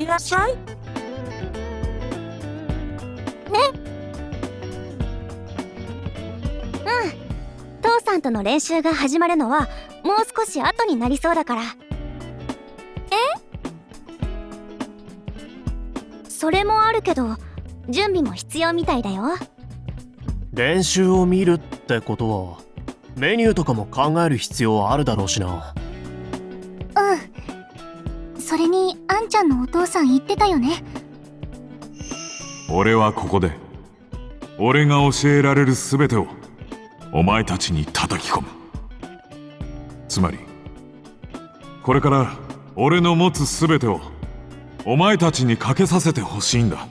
いらっしゃい。父さんとの練習が始まるのはもう少し後になりそうだから。それもあるけど準備も必要みたいだよ。練習を見るってことはメニューとかも考える必要あるだろうしな。それにあんちゃんのお父さん言ってたよね。俺はここで俺が教えられる全てをお前たちに叩き込む。つまりこれから俺の持つ全てをお前たちにかけさせてほしいんだ。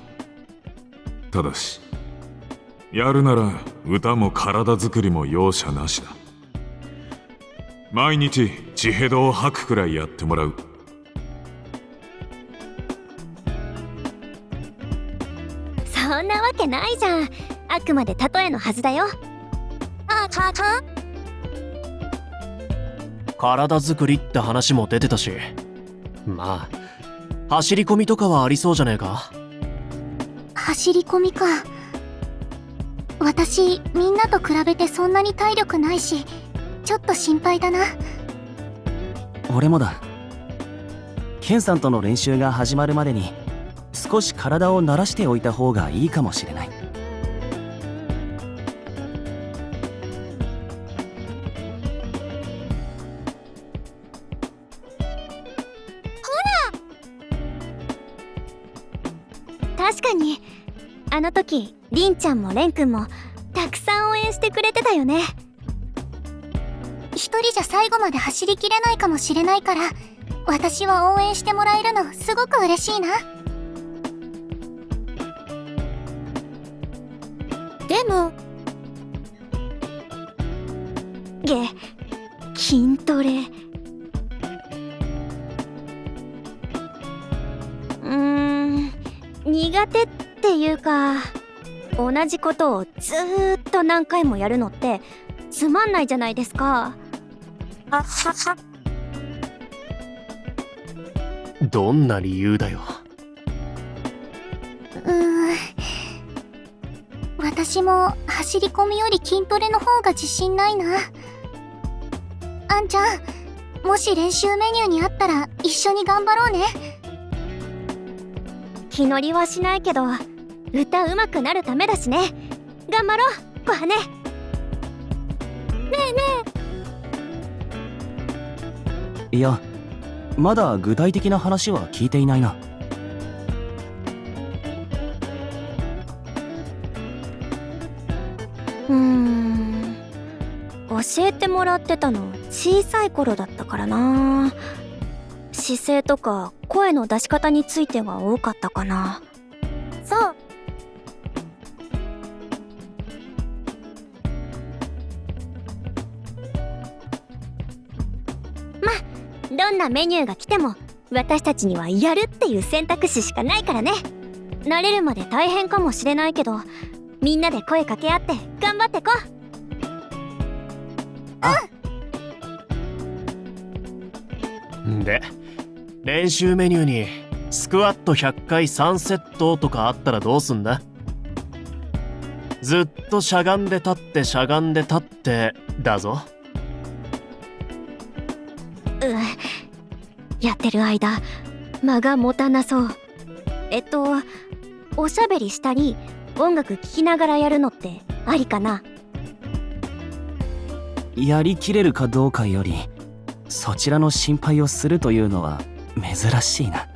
ただしやるなら歌も体作りも容赦なしだ。毎日血ヘドを吐くくらいやってもらう。そんなわけないじゃん。あくまで例えのはずだよ。体作りって話も出てたし、まあ走り込みとかはありそうじゃねえか。走り込みか。私みんなと比べてそんなに体力ないしちょっと心配だな。俺もだ。ケンさんとの練習が始まるまでに少し体を慣らしておいた方がいいかもしれない。確かにあの時りんちゃんもれんくんもたくさん応援してくれてたよね。一人じゃ最後まで走りきれないかもしれないから私は応援してもらえるのすごく嬉しいな。でも筋トレ苦手っていうか同じことをずーっと何回もやるのってつまんないじゃないですか。どんな理由だよ。私も走り込みより筋トレの方が自信ないな。あんちゃん、もし練習メニューにあったら一緒に頑張ろうね。気乗りはしないけど歌うまくなるためだしね。頑張ろう小羽。ねえいや、まだ具体的な話は聞いていないな。教えてもらってたの小さい頃だったからな。姿勢とか声の出し方については多かったかな。そう。どんなメニューが来ても私たちにはやるっていう選択肢しかないからね。慣れるまで大変かもしれないけどみんなで声かけ合って頑張ってこう。で練習メニューにスクワット100回3セットとかあったらどうすんだ。ずっとしゃがんで立ってしゃがんで立ってだぞ。やってる間間が持たなそう。おしゃべりしたり音楽聴きながらやるのってありかな。やりきれるかどうかよりそちらの心配をするというのは珍しいな。